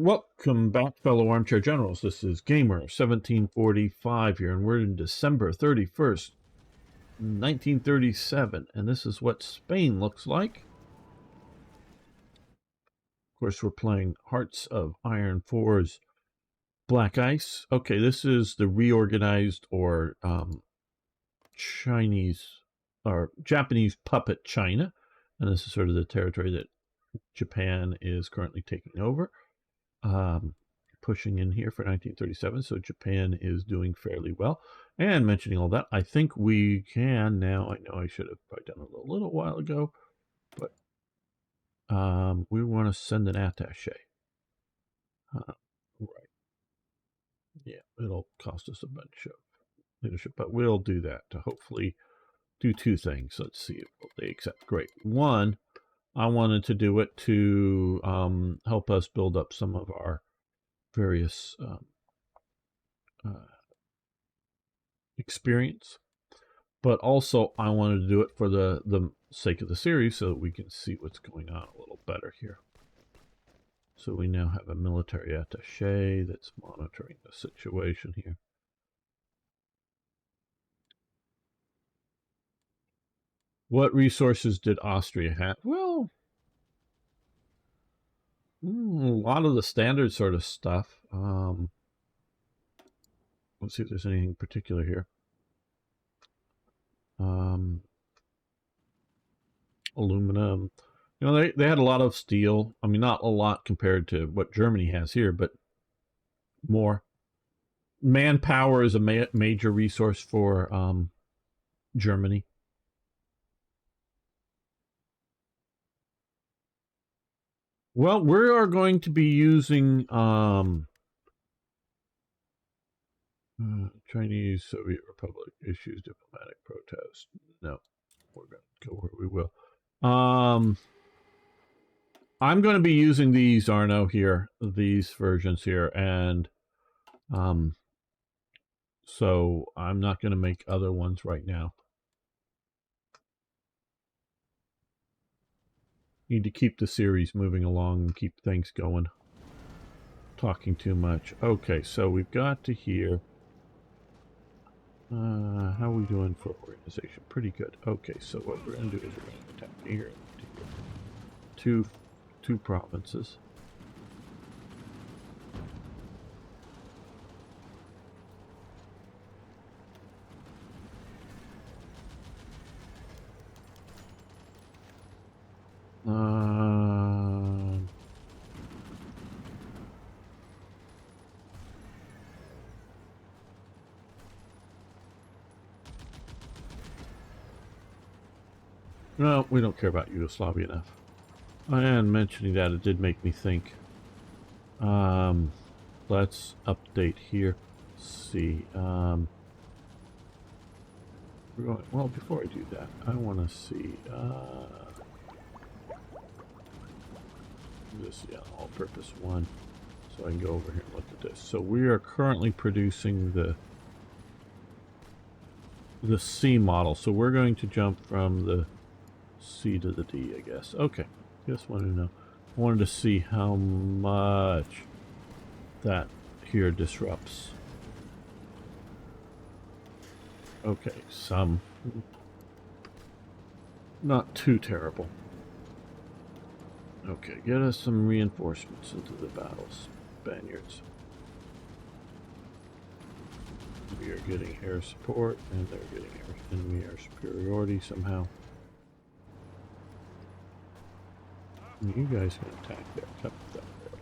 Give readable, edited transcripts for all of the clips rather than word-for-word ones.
Welcome back, fellow armchair generals. This is Gamer 1745 here, and we're in December 31st, 1937, and this is what Spain looks like. Of course, we're playing Hearts of Iron 4's Black Ice. Okay, this is the reorganized or Chinese or Japanese puppet China, and this is sort of the territory that Japan is currently taking over. Pushing in here for 1937, so Japan is doing fairly well. And mentioning all that, I think we can now, I know I should have probably done it a little while ago, but we want to send an attaché. Right. Yeah, it'll cost us a bunch of leadership, but we'll do that to hopefully do two things. Let's see if they accept. Great. One, I wanted to do it to help us build up some of our various experience, but also I wanted to do it for the sake of the series so that we can see what's going on a little better here. So we now have a military attaché that's monitoring the situation here. What resources did Austria have? Well, a lot of the standard sort of stuff. Let's see if there's anything particular here. Aluminum. You know, they had a lot of steel. I mean, not a lot compared to what Germany has here, but more. Manpower is a major resource for Germany. Well, we are going to be using Chinese Soviet Republic issues diplomatic protest. No, we're going to go where we will. I'm going to be using these Arno here, these versions here, and so I'm not going to make other ones right now. Need to keep the series moving along and keep things going. Talking too much. Okay, so we've got to here. How are we doing for organization? Pretty good. Okay, so what we're going to do is we're going to attack here. Two provinces. No, we don't care about Yugoslavia enough. And mentioning that, it did make me think. Let's update here. Let's see. We're going, well, before I do that, I want to see. This, yeah, all-purpose one. So I can go over here and look at this. So we are currently producing the C model. So we're going to jump from the C to the D, I guess. Okay. Just wanted to know. I wanted to see how much that here disrupts. Okay, some. Not too terrible. Okay, get us some reinforcements into the battles, Spaniards. We are getting air support, and they're getting enemy air superiority somehow. You guys can attack there. Cut that there.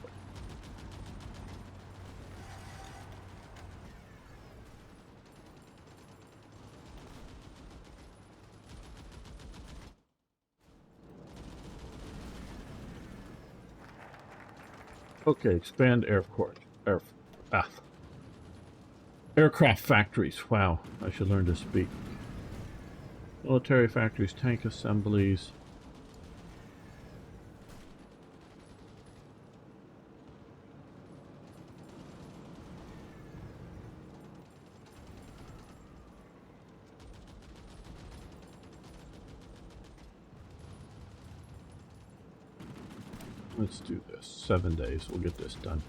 Okay, expand aircraft factories. Wow, I should learn to speak. Military factories, tank assemblies. Let's do this. 7 days. We'll get this done.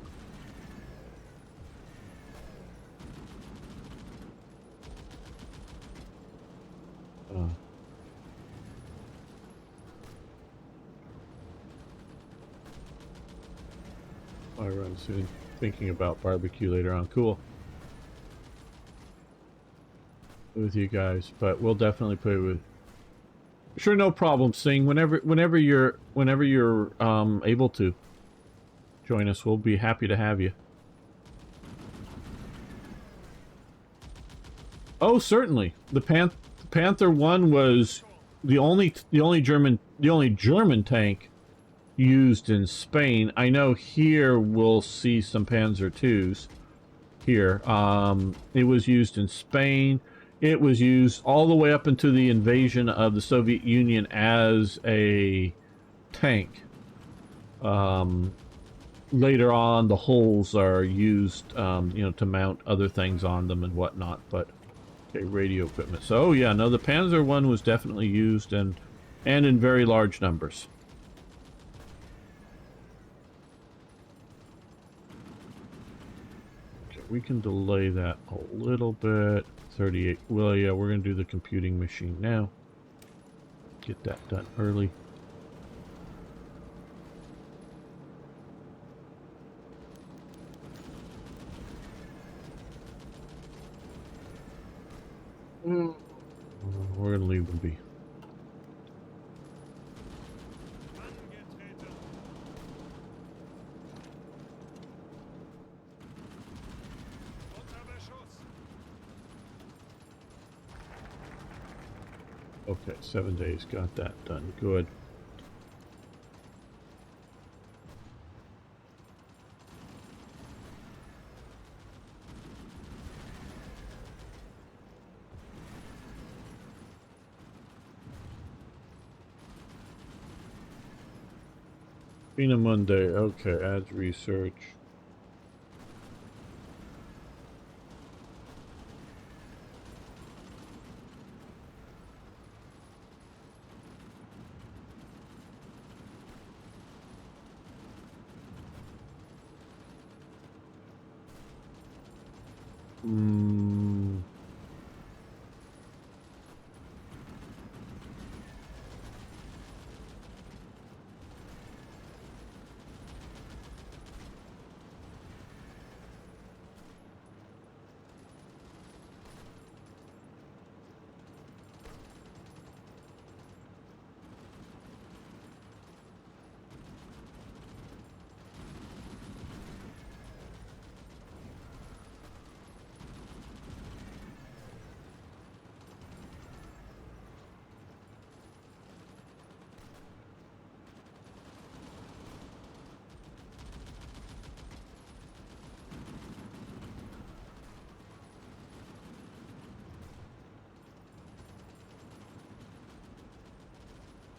I run soon. Thinking about barbecue later on. Cool. With you guys, but we'll definitely play with. Sure, no problem. Sing whenever you're able to join us. We'll be happy to have you. Oh, certainly. The Panther 1 was the only German tank used in Spain. I know here we'll see some Panzer 2s here. It was used in Spain. It was used all the way up into the invasion of the Soviet Union as a tank. Later on, the holes are used, you know, to mount other things on them and whatnot. But okay, radio equipment. So, oh yeah, no, the Panzer 1 was definitely used and in very large numbers. Okay, we can delay that a little bit. 38. Well, yeah, we're going to do the computing machine now. Get that done early. We're going to leave them be. Okay, 7 days, got that done. Good. Been Monday, okay, adds research.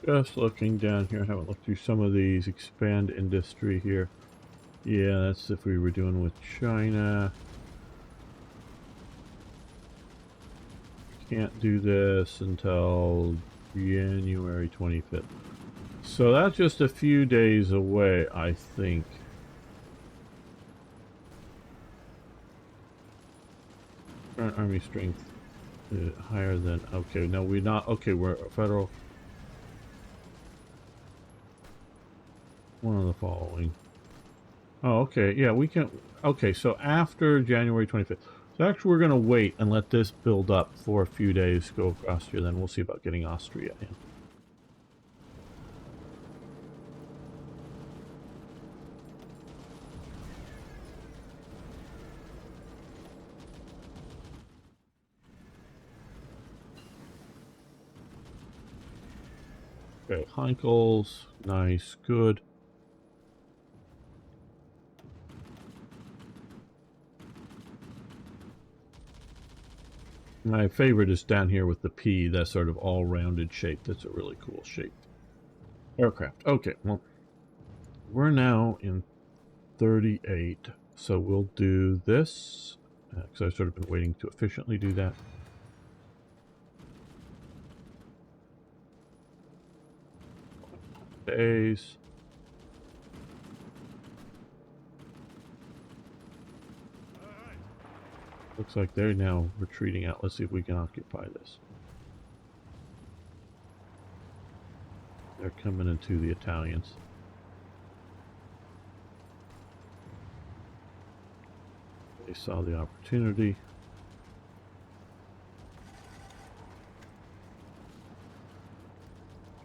Just looking down here, I haven't looked through some of these. Expand industry here. Yeah, that's if we were doing with China. Can't do this until January 25th. So that's just a few days away, I think. Current army strength higher than, okay, no, we're not, okay, we're federal. One of the following. Oh, okay, yeah, we can, okay, so after January 25th. So actually we're going to wait and let this build up for a few days, go across here, then we'll see about getting Austria in. Okay, Heinkel's, nice, good. My favorite is down here with the P, that sort of all-rounded shape. That's a really cool shape. Aircraft. Okay, well, we're now in 38, so we'll do this, because I've sort of been waiting to efficiently do that. Days. Looks like they're now retreating out. Let's see if we can occupy this. They're coming into the Italians. They saw the opportunity.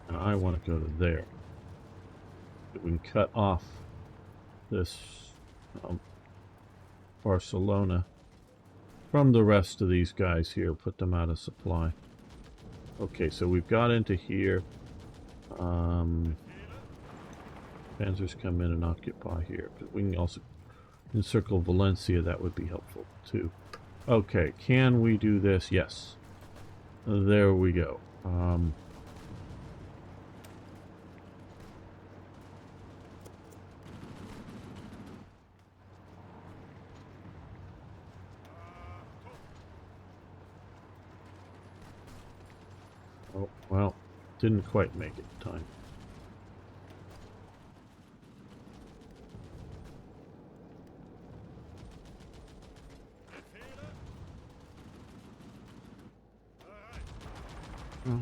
Now I want to go to there. We can cut off this Barcelona from the rest of these guys here, put them out of supply. Okay, so we've got into here. Panzers come in and occupy here. But we can also encircle Valencia, that would be helpful too. Okay, can we do this? Yes. There we go. Oh, well, didn't quite make it in time. Oh.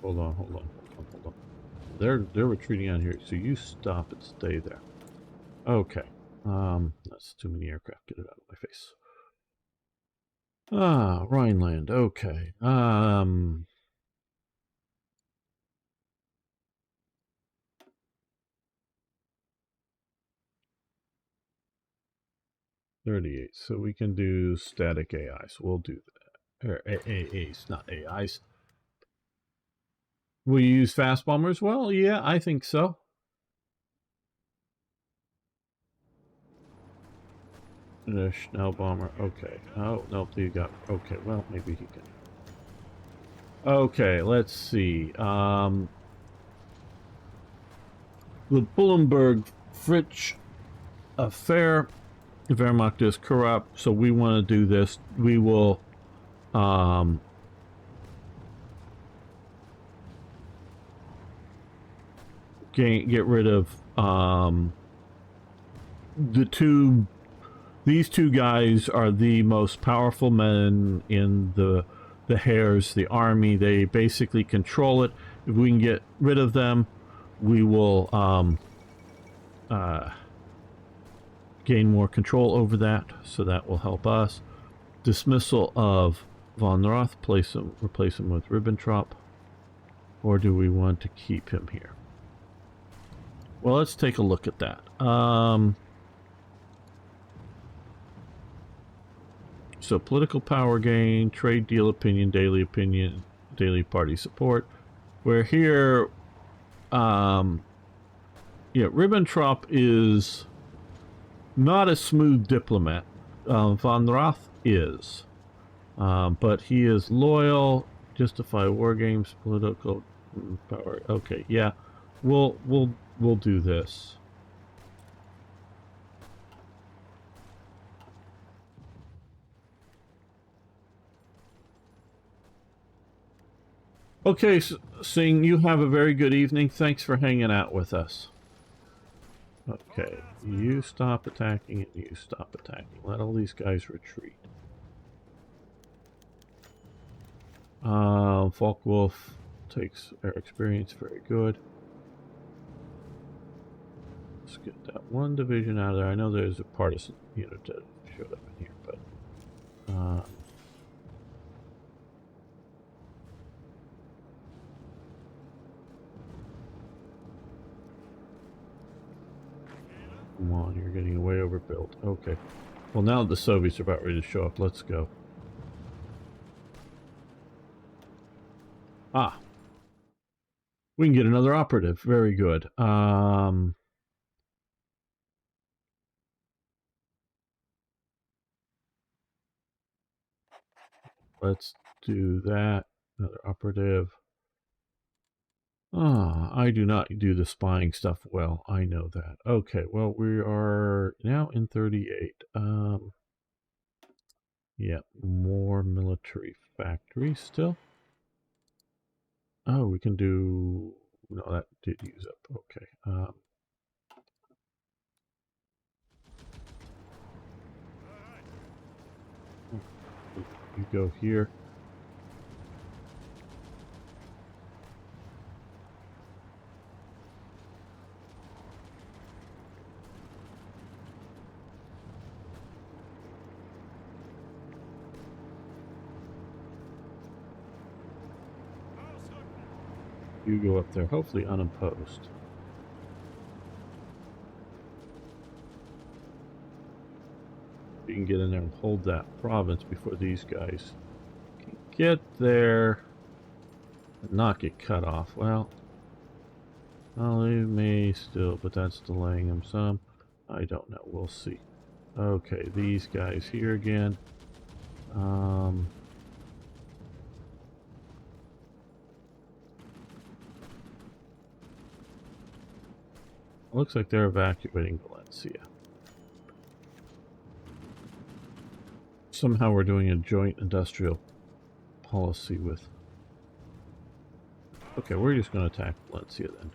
Hold on. They're retreating out here, so you stop and stay there. Okay. That's too many aircraft. Get it out of my face. Ah, Rhineland. Okay. 38. So we can do static AIs. We'll do that. Or AAs, not AIs. Will you use fast bombers? Well, yeah, I think so. Schnell bomber. Okay. Oh, nope, you got... Okay, well, maybe he can... Okay, let's see. The Bullenberg Fritsch affair. Wehrmacht is corrupt, so we want to do this. We will get rid of these two guys are the most powerful men in the Hares, the army. They basically control it. If we can get rid of them, we will gain more control over that, so that will help us. Dismissal of von Roth, replace him with Ribbentrop, or do we want to keep him here? Well, let's take a look at that. So political power gain, trade deal opinion, daily party support. We're here. Yeah, Ribbentrop is not a smooth diplomat. Von Roth is, but he is loyal. Justify war games, political power. Okay, yeah, we'll do this. Okay, Singh, you have a very good evening. Thanks for hanging out with us. Okay, you stop attacking and you stop attacking. Let all these guys retreat. Falkwolf takes air experience, very good. Let's get that one division out of there. I know there's a partisan unit that showed up in here, but come on, you're getting way overbuilt. Okay. Well, now the Soviets are about ready to show up. Let's go. Ah. We can get another operative. Very good. Let's do that. Another operative. I do not do the spying stuff well. I know that. Okay, well, we are now in 38. Yeah, more military factories still. Oh, we can do... No, that did use up. Okay. You go here. You go up there, hopefully unopposed. You can get in there and hold that province before these guys can get there and not get cut off. Well, they may still, but that's delaying them some. I don't know. We'll see. Okay, these guys here again. Looks like they're evacuating Valencia. Somehow we're doing a joint industrial policy with... Okay, we're just going to attack Valencia then.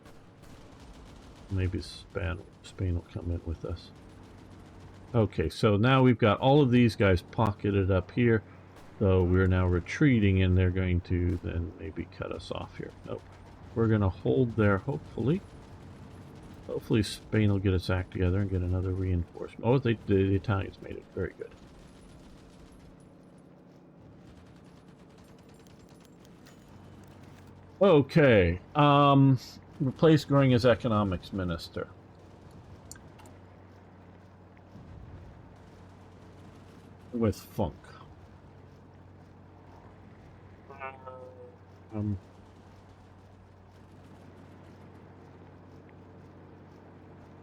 Maybe Spain will come in with us. Okay, so now we've got all of these guys pocketed up here. So we're now retreating, and they're going to then maybe cut us off here. Nope. We're going to hold there, hopefully. Hopefully Spain will get its act together and get another reinforcement. Oh, the Italians made it. Very good. Okay. Replace Goering as economics minister. With Funk.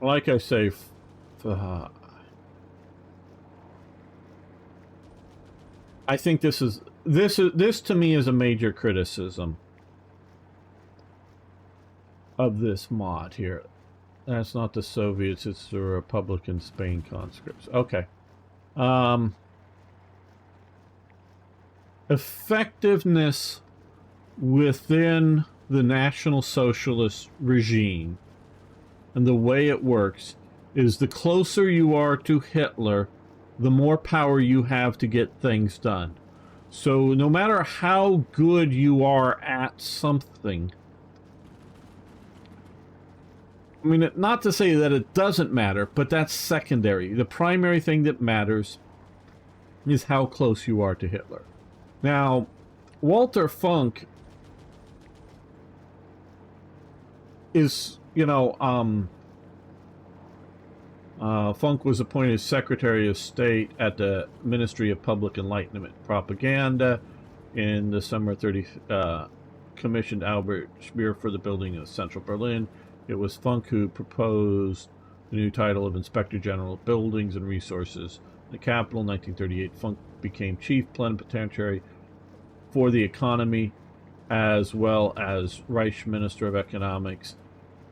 Like I say, I think this to me is a major criticism of this mod here. That's not the Soviets, it's the Republican Spain conscripts. Okay. Effectiveness within the National Socialist regime and the way it works is the closer you are to Hitler, the more power you have to get things done. So no matter how good you are at something, I mean, not to say that it doesn't matter, but that's secondary. The primary thing that matters is how close you are to Hitler. Now, Walter Funk is, Funk was appointed Secretary of State at the Ministry of Public Enlightenment Propaganda in the summer 30, commissioned Albert Speer for the building of Central Berlin. It was Funk who proposed the new title of Inspector General of Buildings and Resources. In the capital, in 1938, Funk became Chief Plenipotentiary for the Economy as well as Reich Minister of Economics,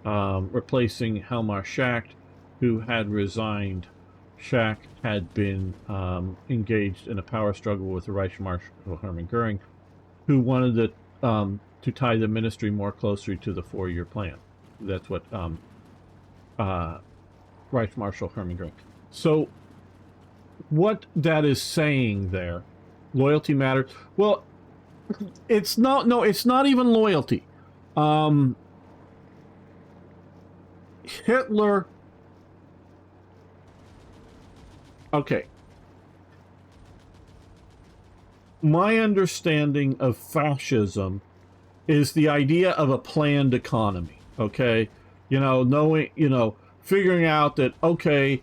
replacing Helmar Schacht, who had resigned. Schacht had been engaged in a power struggle with the Reich Marshal Hermann Goering, who wanted to tie the ministry more closely to the four-year plan. That's what Reich Marshal Hermann Goering. So what that is saying there, loyalty matters. Well, it's not. No, it's not even loyalty. Hitler. Okay. My understanding of fascism is the idea of a planned economy. Okay, knowing, figuring out that, okay,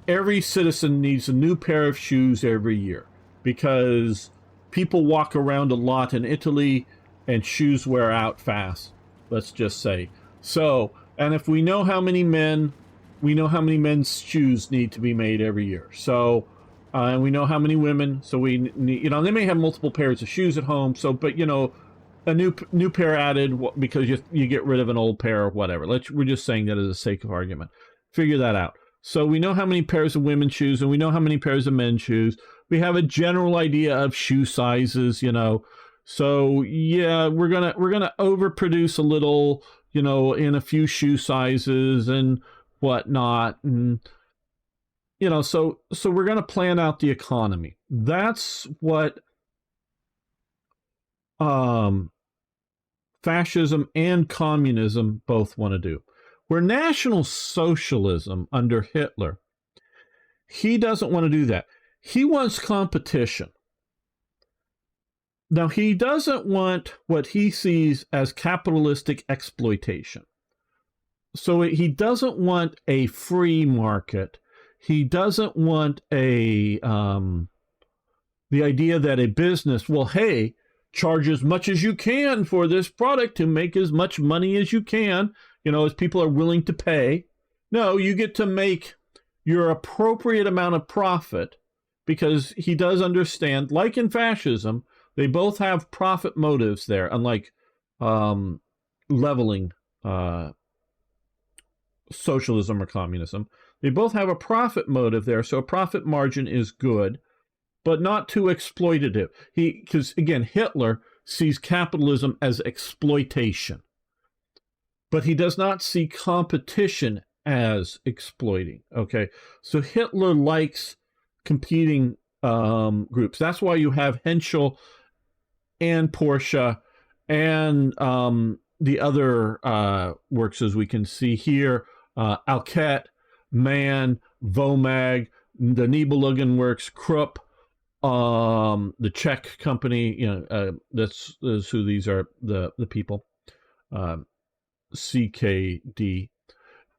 every citizen needs a new pair of shoes every year because people walk around a lot in Italy and shoes wear out fast, let's just say. So, and if we know how many men's shoes need to be made every year. So, and we know how many women, so we need, they may have multiple pairs of shoes at home. So, but, a new pair added because you get rid of an old pair or whatever. We're just saying that as a sake of argument. Figure that out. So we know how many pairs of women's shoes and we know how many pairs of men's shoes. We have a general idea of shoe sizes, So yeah, we're gonna overproduce a little, in a few shoe sizes and whatnot, and so we're gonna plan out the economy. That's what fascism and communism both want to do. Where National Socialism under Hitler, he doesn't want to do that. He wants competition. Now, he doesn't want what he sees as capitalistic exploitation. So he doesn't want a free market. He doesn't want the idea that a business, well, hey, charge as much as you can for this product to make as much money as you can, as people are willing to pay. No, you get to make your appropriate amount of profit, because he does understand, like in fascism, they both have profit motives there, unlike leveling socialism or communism. They both have a profit motive there, so a profit margin is good, but not too exploitative. Because again, Hitler sees capitalism as exploitation, but he does not see competition as exploiting. Okay, so Hitler likes competing groups. That's why you have Henschel and Porsche and the other works, as we can see here, Alket, Mann, Vomag, the Nibelungen works, Krupp, the Czech company, that's who these are, the people, CKD.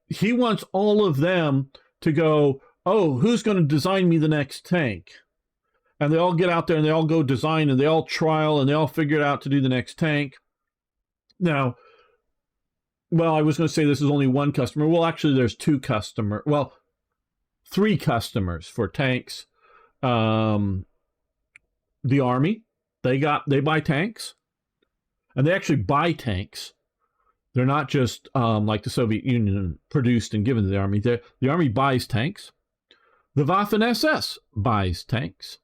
He wants all of them to go, oh, who's going to design me the next tank? And they all get out there and they all go design and they all trial and they all figure it out to do the next tank. Now, well, I was going to say this is only one customer. Well, actually, there's three customers for tanks. The Army, they buy tanks, and they actually buy tanks. They're not just like the Soviet Union produced and given to the Army. The Army buys tanks. The Waffen-SS buys tanks.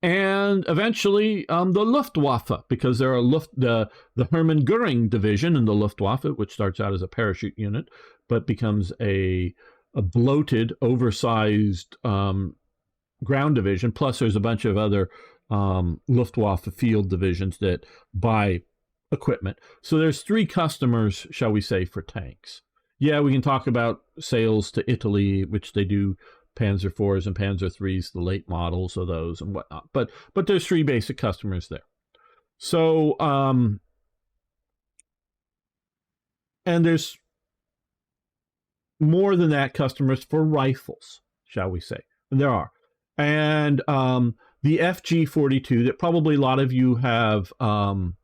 And eventually the Luftwaffe, because there are the Hermann Göring division in the Luftwaffe, which starts out as a parachute unit, but becomes a bloated, oversized ground division. Plus, there's a bunch of other Luftwaffe field divisions that buy equipment. So there's three customers, shall we say, for tanks. Yeah, we can talk about sales to Italy, which they do. Panzer IVs and Panzer IIIs, the late models of those and whatnot. But there's three basic customers there. So, and there's more than that customers for rifles, shall we say. And there are. And the FG-42 that probably a lot of you have heard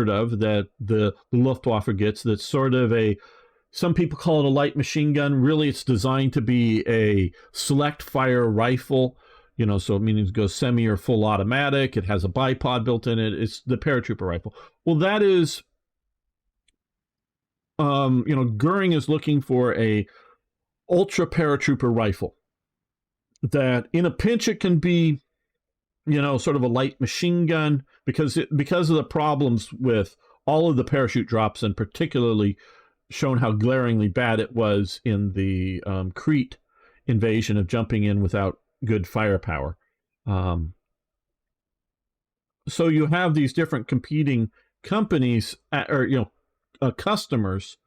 of, that the Luftwaffe gets, that's sort of some people call it a light machine gun. Really, it's designed to be a select fire rifle, so it means it goes semi or full automatic. It has a bipod built in it. It's the paratrooper rifle. Well, that is, Göring is looking for a ultra paratrooper rifle that in a pinch it can be, sort of a light machine gun, because of the problems with all of the parachute drops, and particularly shown how glaringly bad it was in the Crete invasion of jumping in without good firepower. So you have these different competing companies, customers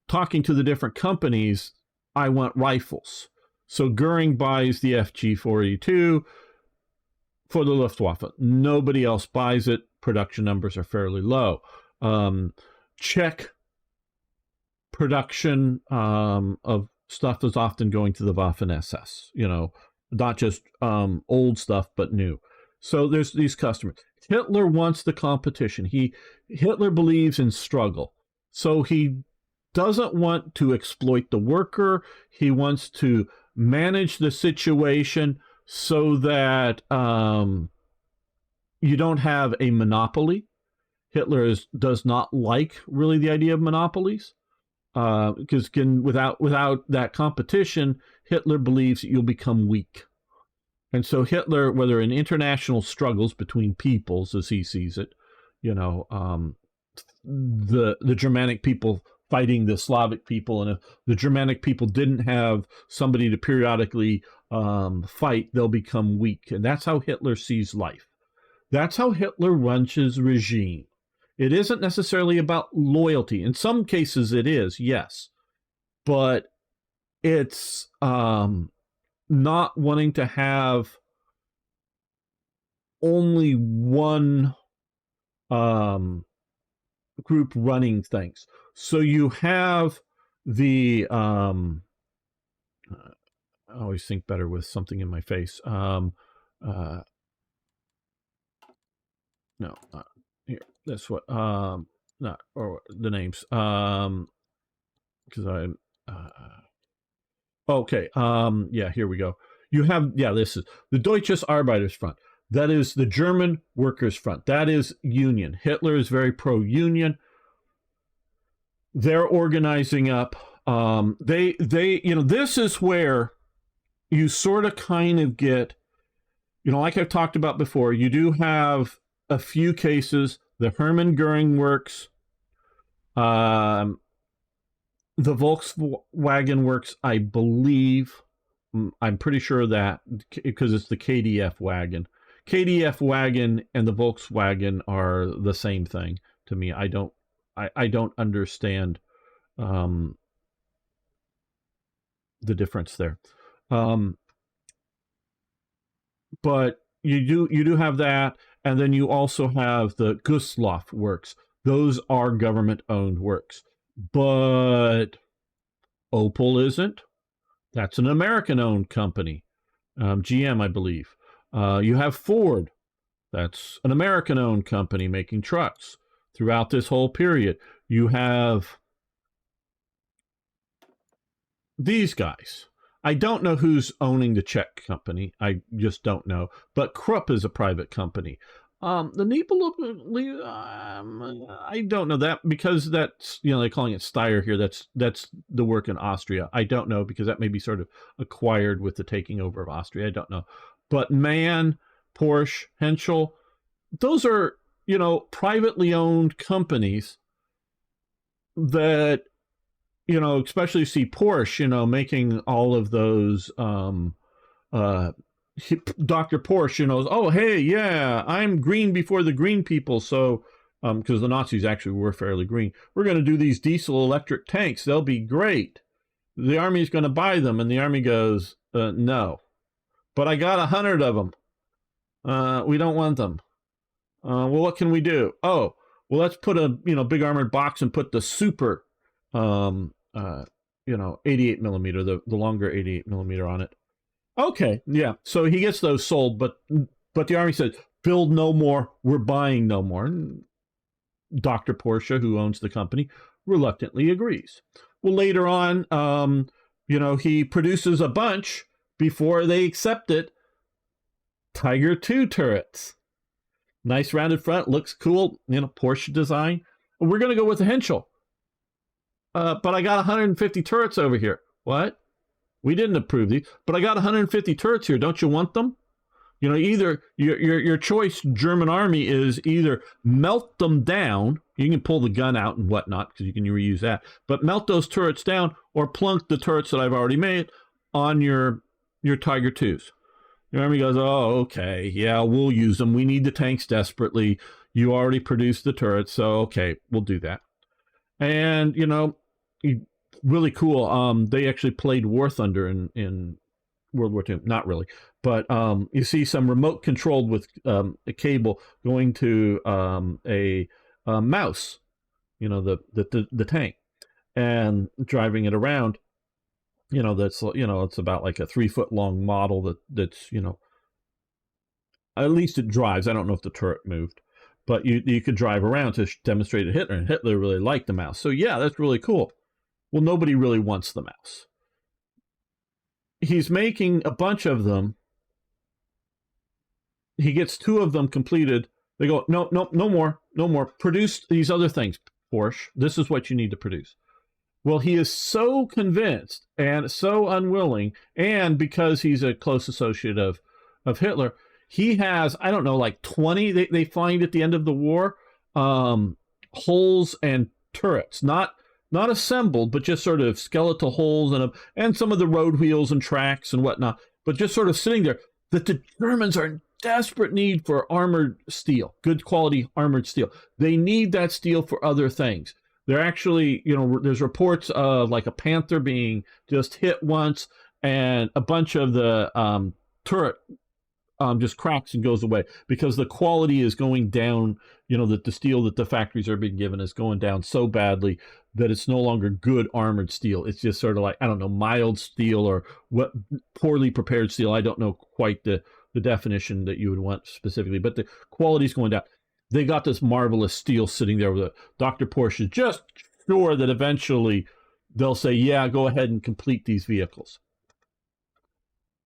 talking to the different companies, I want rifles. So Göring buys the FG-42 for the Luftwaffe. Nobody else buys it. Production numbers are fairly low. Czech production of stuff is often going to the Waffen-SS, not just old stuff, but new. So there's these customers. Hitler wants the competition. Hitler believes in struggle. So he doesn't want to exploit the worker. He wants to manage the situation so that you don't have a monopoly. Hitler does not like really the idea of monopolies, because without that competition, Hitler believes that you'll become weak. And so Hitler, whether in international struggles between peoples, as he sees it, the Germanic people fighting the Slavic people, and if the Germanic people didn't have somebody to periodically fight, they'll become weak. And that's how Hitler sees life. That's how Hitler runs his regime. It isn't necessarily about loyalty. In some cases it is, yes. But it's not wanting to have only one group running things. So you have the I always think better with something in my face. No, here. That's what not or the names. Because I'm okay. Yeah, here we go. You have this is the Deutsches Arbeitersfront. That is the German Workers' Front. That is union. Hitler is very pro-union. They're organizing up. They this is where you sort of kind of get, like I've talked about before, you do have a few cases, the Hermann Goering Works, the Volkswagen Works, I believe. I'm pretty sure of that because it's the KDF wagon. KDF wagon and the Volkswagen are the same thing to me. I don't understand the difference there. But you do have that, and then you also have the Gustloff Works. Those are government-owned works. But Opel isn't. That's an American-owned company. GM, I believe. You have Ford. That's an American-owned company making trucks throughout this whole period. You have these guys. I don't know who's owning the Czech company. I just don't know. But Krupp is a private company. The Nibelung, I don't know that, because that's, they're calling it Steyr here. That's the work in Austria. I don't know, because that may be sort of acquired with the taking over of Austria. I don't know. But MAN, Porsche, Henschel, those are, privately owned companies that, especially see Porsche, making all of those, Dr. Porsche, oh, hey, yeah, I'm green before the green people. So, because the Nazis actually were fairly green. We're going to do these diesel electric tanks. They'll be great. The army's going to buy them. And the army goes, no. But I got 100 of them. We don't want them. Well, what can we do? Oh, well, let's put a, big armored box and put the super, 88 millimeter, the longer 88 millimeter on it. Okay, yeah. So he gets those sold, but the army says, build no more, we're buying no more. And Dr. Porsche, who owns the company, reluctantly agrees. Well, later on, he produces a bunch before they accept it. Tiger II turrets. Nice rounded front, looks cool, Porsche design. We're going to go with the Henschel. But I got 150 turrets over here. What? We didn't approve these, but I got 150 turrets here. Don't you want them? Either your choice, German army, is either melt them down. You can pull the gun out and whatnot because you can reuse that. But melt those turrets down, or plunk the turrets that I've already made on your Tiger IIs. Your army goes, oh, okay, yeah, we'll use them. We need the tanks desperately. You already produced the turrets, so okay, we'll do that. And really cool. They actually played War Thunder in World War II. Not really, but you see some remote controlled with a cable going to a mouse, the tank, and driving it around. That's it's about like a 3-foot long model that's at least it drives. I don't know if the turret moved, but you could drive around to demonstrate to Hitler, and Hitler really liked the mouse. So yeah, that's really cool. Well, nobody really wants the mouse. He's making a bunch of them. He gets 2 of them completed. They go, no more. no more. Produce these other things, Porsche. This is what you need to produce. Well, he is so convinced and so unwilling, and because he's a close associate of Hitler, he has, I don't know, like 20, they find at the end of the war, holes and turrets, not assembled, but just sort of skeletal holes and some of the road wheels and tracks and whatnot, but just sort of sitting there, that the Germans are in desperate need for armored steel, good quality armored steel. They need that steel for other things. They're actually, there's reports of like a Panther being just hit once and a bunch of the turret just cracks and goes away because the quality is going down, that the steel that the factories are being given is going down so badly that it's no longer good armored steel. It's just sort of like, I don't know, mild steel or what poorly prepared steel. I don't know quite the definition that you would want specifically, but the quality is going down. They got this marvelous steel sitting there with Dr. Porsche is just sure that eventually they'll say, yeah, go ahead and complete these vehicles.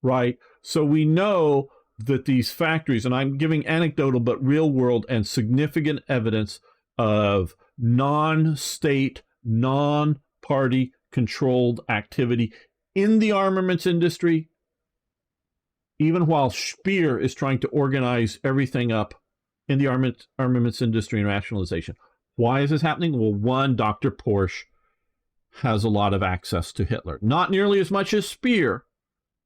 Right? So we know that these factories, and I'm giving anecdotal but real world and significant evidence of non-state, non-party controlled activity in the armaments industry, even while Speer is trying to organize everything up in the armaments industry and rationalization. Why is this happening? Well, one, Dr. Porsche has a lot of access to Hitler. Not nearly as much as Speer,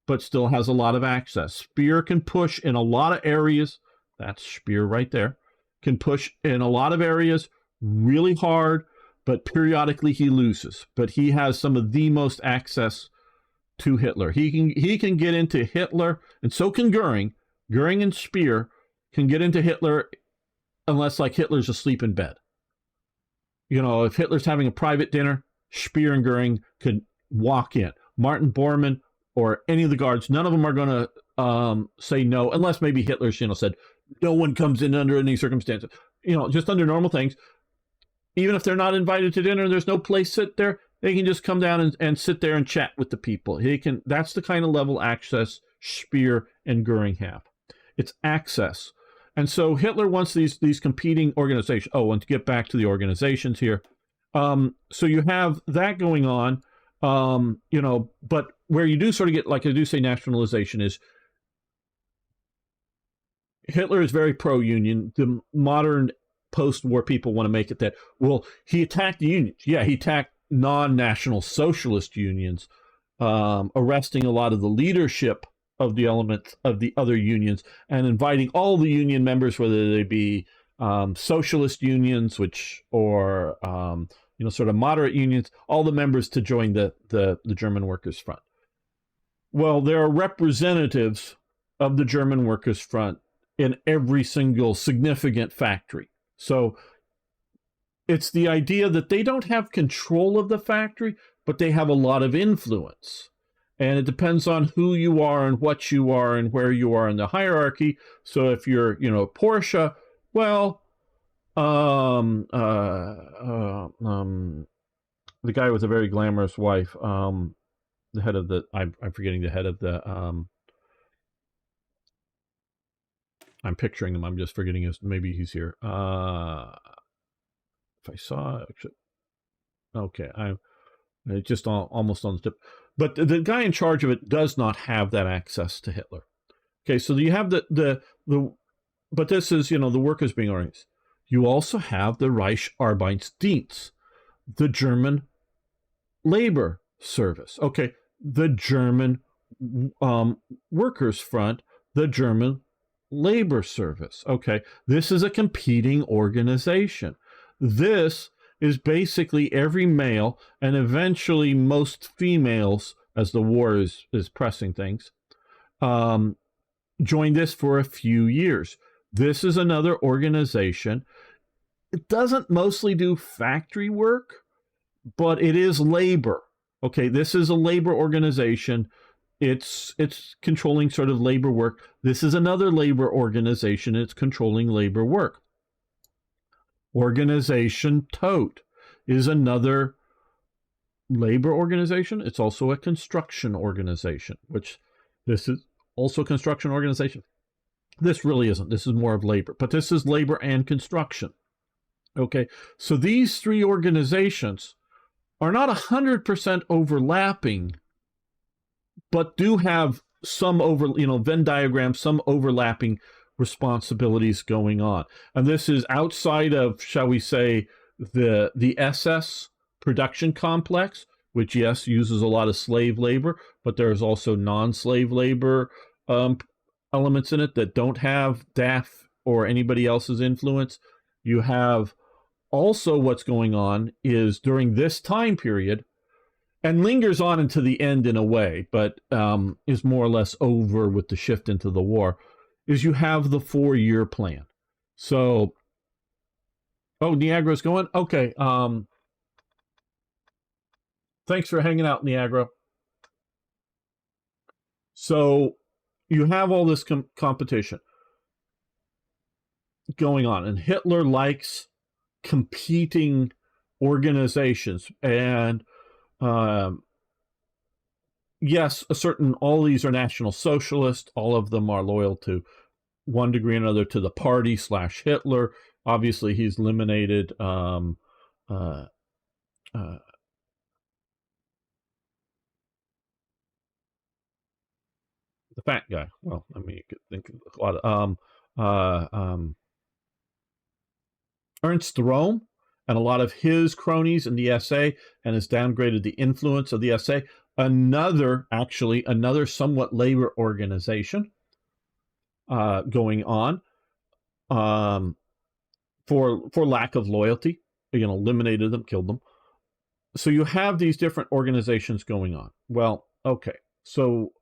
but still has a lot of access. Speer can push in a lot of areas. That's Speer right there. Can push in a lot of areas really hard, but periodically he loses. But he has some of the most access to Hitler. He can get into Hitler, and so can Goering. Goering and Speer can get into Hitler unless like Hitler's asleep in bed. If Hitler's having a private dinner, Speer and Goering could walk in. Martin Bormann or any of the guards, none of them are going to say no, unless maybe Hitler's, said, no one comes in under any circumstances. Just under normal things. Even if they're not invited to dinner, there's no place to sit there, they can just come down and sit there and chat with the people. That's the kind of level access Speer and Goering have. It's access. And so Hitler wants these competing organizations. Oh, and to get back to the organizations here. So you have that going on, but where you do sort of get, like I do say, nationalization is Hitler is very pro-union. The modern post-war people want to make it that, well, he attacked the unions. Yeah, he attacked non-national socialist unions, arresting a lot of the leadership of the elements of the other unions and inviting all the union members, whether they be socialist unions, or sort of moderate unions, all the members to join the German Workers' Front. Well, there are representatives of the German Workers' Front in every single significant factory. So it's the idea that they don't have control of the factory, but they have a lot of influence. And it depends on who you are and what you are and where you are in the hierarchy. So if you're, Porsche, well, the guy with a very glamorous wife, the head of the, I'm forgetting the head of the, I'm picturing him. I'm just forgetting his, maybe he's here. If I saw, actually, okay, I'm just almost on the tip. But the guy in charge of it does not have that access to Hitler. Okay, so you have but this is, the workers being organized. You also have the Reich Arbeitsdienst, the German labor service. Okay, the German Workers' Front, the German labor service. Okay, this is a competing organization. This is basically every male and eventually most females, as the war is pressing things, join this for a few years. This is another organization. It doesn't mostly do factory work, but it is labor. Okay, this is a labor organization. It's controlling sort of labor work. This is another labor organization. It's controlling labor work. Organization Todt is another labor organization. It's also a construction organization, which this is also a construction organization. This really isn't. This is more of labor, but this is labor and construction. Okay, so these three organizations are not 100% overlapping, but do have some Venn diagram, some overlapping responsibilities going on. And this is outside of, shall we say, the SS production complex, which, yes, uses a lot of slave labor, but there's also non-slave labor elements in it that don't have DAF or anybody else's influence. You have also what's going on is during this time period, and lingers on into the end in a way, but is more or less over with the shift into the war, is you have the 4-year plan. So, Niagara's going? Okay. Thanks for hanging out, Niagara. So you have all this competition going on, and Hitler likes competing organizations. And yes, all these are National Socialist. All of them are loyal to one degree or another to the party / Hitler. Obviously, he's eliminated the fat guy. Well, I mean, you could think of a lot of Ernst Röhm and a lot of his cronies in the SA, and has downgraded the influence of the SA. Another somewhat labor organization going on for lack of loyalty. Eliminated them, killed them. So you have these different organizations going on. Well, okay. So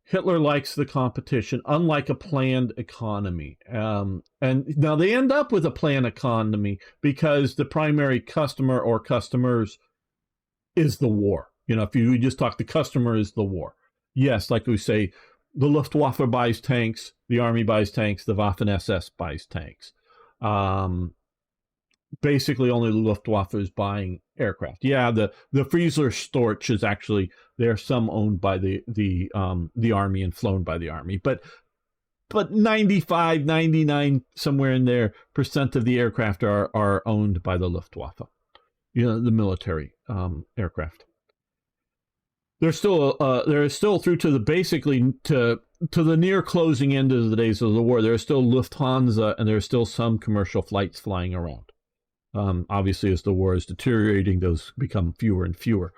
Hitler likes the competition, unlike a planned economy. And now they end up with a planned economy because the primary customer or customers is the war. If you just talk, the customer is the war. Yes, like we say, the Luftwaffe buys tanks, the Army buys tanks, the Waffen-SS buys tanks. Basically, only the Luftwaffe is buying aircraft. Yeah, the Friesler Storch is actually, there are some owned by the Army and flown by the Army, but 95, 99, somewhere in there, % of the aircraft are owned by the Luftwaffe. The military aircraft. There is still through to the basically to the near closing end of the days of the war. There is still Lufthansa, and there are still some commercial flights flying around. Obviously, as the war is deteriorating, those become fewer and fewer.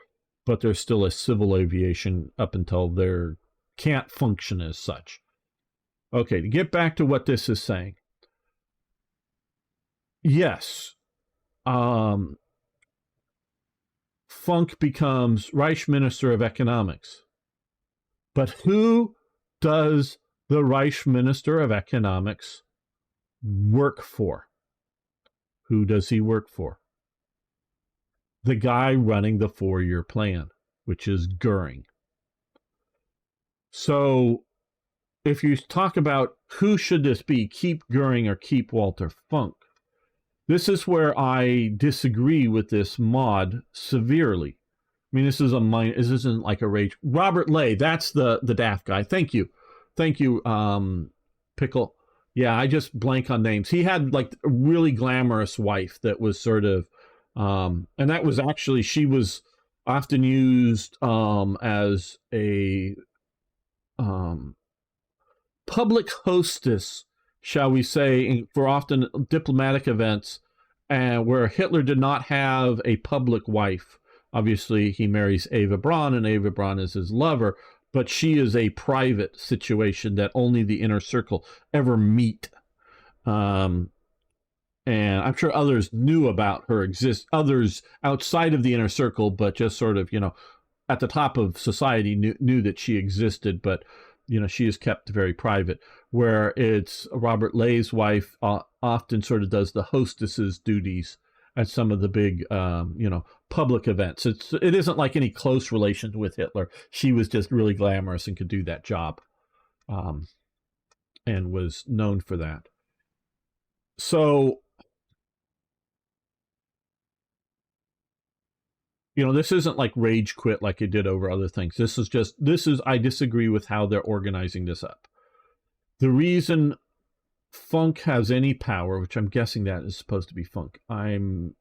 But there's still a civil aviation up until they can't function as such. Okay, to get back to what this is saying. Yes, Funk becomes Reich Minister of Economics. But who does the Reich Minister of Economics work for? Who does he work for? The guy running the 4-year plan, which is Goering. So if you talk about who should this be, keep Goering or keep Walter Funk, this is where I disagree with this mod severely. I mean, this isn't like a rage. Robert Lay, that's the daft guy. Thank you, Pickle. Yeah, I just blank on names. He had like a really glamorous wife that was sort of, and that was actually, she was often used as a public hostess, shall we say, for often diplomatic events, where Hitler did not have a public wife. Obviously, he marries Eva Braun, and Eva Braun is his lover, but she is a private situation that only the inner circle ever meet. And I'm sure others knew about her others outside of the inner circle, but just sort of, at the top of society knew that she existed, but, she is kept very private, where it's Robert Lay's wife often sort of does the hostess's duties at some of the big, public events. It isn't like any close relation with Hitler. She was just really glamorous and could do that job, and was known for that. So, this isn't like rage quit like it did over other things. I disagree with how they're organizing this up. The reason Funk has any power, which I'm guessing that is supposed to be Funk. I'm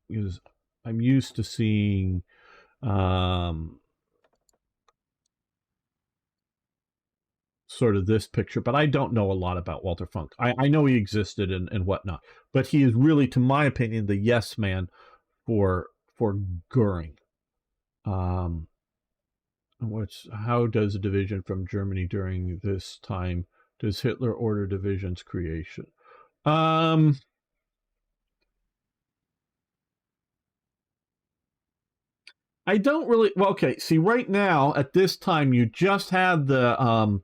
used to seeing sort of this picture, but I don't know a lot about Walter Funk. I know he existed and whatnot, but he is really, to my opinion, the yes man for Goering. How does a division from Germany during this time does Hitler order division's creation? I don't really. Well, okay. See, right now at this time, you just had the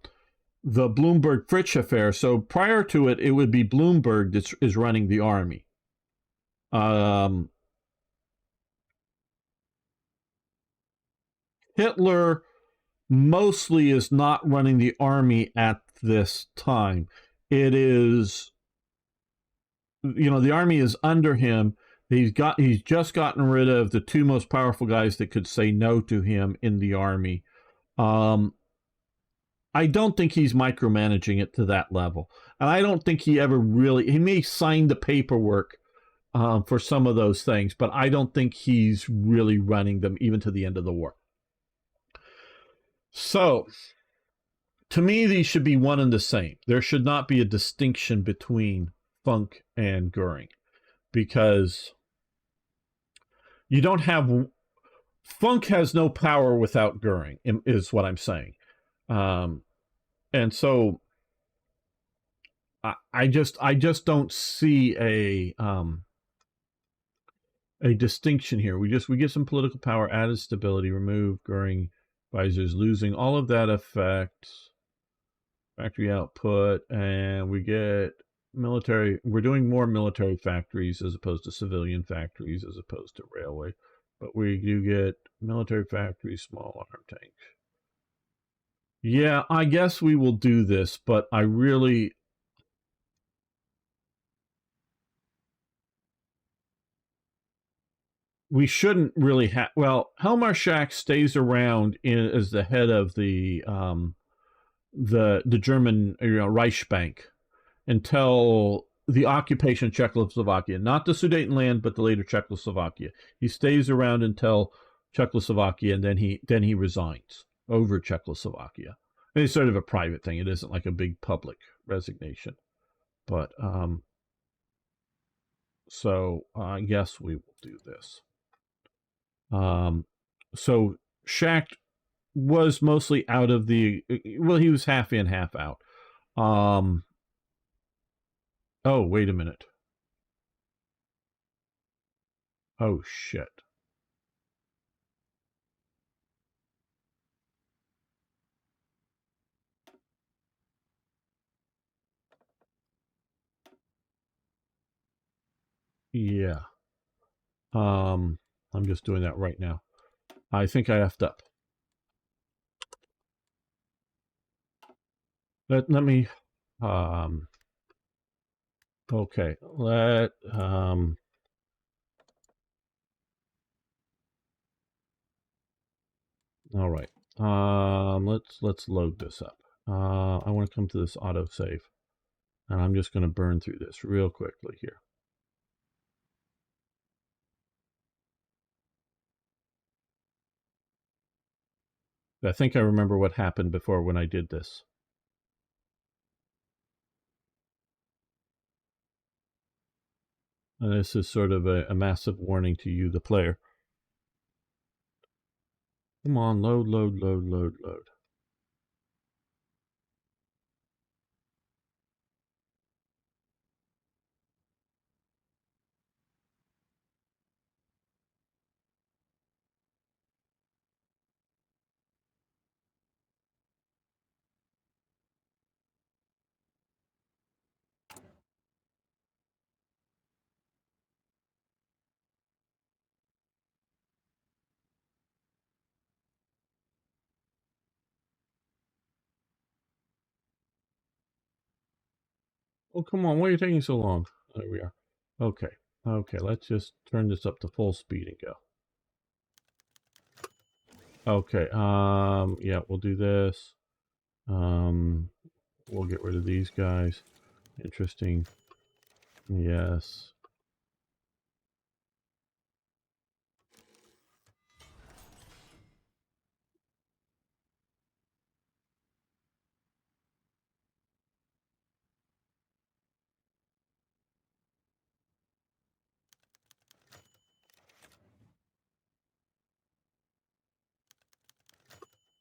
Bloomberg Fritsch affair. So prior to it, it would be Bloomberg that is running the army. Hitler mostly is not running the army at this time. It is, the army is under him. He's just gotten rid of the two most powerful guys that could say no to him in the army. I don't think he's micromanaging it to that level. And I don't think he may sign the paperwork for some of those things, but I don't think he's really running them even to the end of the war. So, to me, these should be one and the same. There should not be a distinction between Funk and Goering, because you don't have... Funk has no power without Goering, is what I'm saying. And so I just don't see a distinction here. We get some political power, added stability, remove Goering visors, losing all of that affects factory output, and we get military. We're doing more military factories as opposed to civilian factories, as opposed to railway, but we do get military factories, small arm tanks. Yeah, I guess we will do this, but I really... We shouldn't really have... Well, Helmarschak stays around as the head of the German Reichsbank until the occupation of Czechoslovakia, not the Sudetenland, but the later Czechoslovakia. He stays around until Czechoslovakia, and then he resigns over Czechoslovakia. And it's sort of a private thing. It isn't like a big public resignation. But so I guess we will do this. So Schacht was mostly out of the... Well, he was half in, half out. Oh, wait a minute. Oh, shit. Yeah. I'm just doing that right now. I think I effed up. Let me... okay. All right. Let's load this up. I want to come to this autosave, and I'm just going to burn through this real quickly here. I think I remember what happened before when I did this. And this is sort of a massive warning to you, the player. Come on, load, load, load, load, load. Oh, come on, why are you taking so long? There we are. Okay. Okay, let's just turn this up to full speed and go. Okay, yeah, we'll do this. We'll get rid of these guys. Interesting. Yes.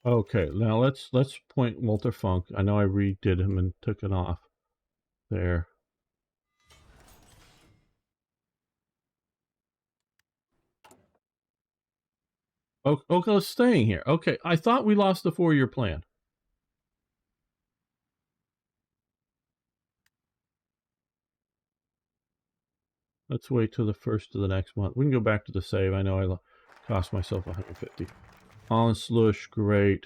Okay, now let's point Walter Funk. I know I redid him and took it off there. Okay, it's staying here. Okay, I thought we lost the 4-year plan. Let's wait till the first of the next month. We can go back to the save. I know I cost myself 150. All in slush, great.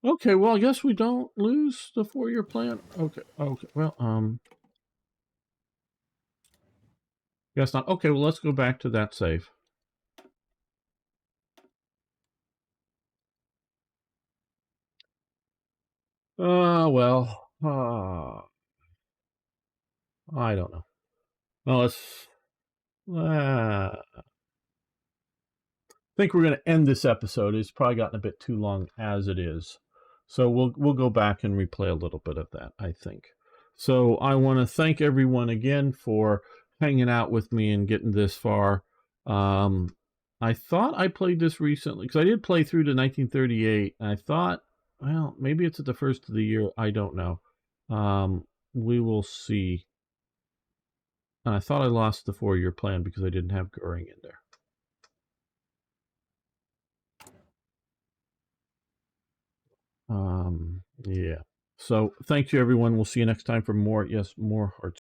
Okay, well, I guess we don't lose the 4-year plan. Okay, well, guess not. Okay, well, let's go back to that save. Well, I don't know. Well, let's. I think we're going to end this episode. It's probably gotten a bit too long as it is, so we'll go back and replay a little bit of that, I think. So I want to thank everyone again for hanging out with me and getting this far. I thought I played this recently because I did play through to 1938, and I thought, well, maybe it's at the first of the year. I don't know. We will see. And I thought I lost the 4-year plan because I didn't have Goering in there. Yeah. So thank you, everyone. We'll see you next time for more. Yes, more hearts.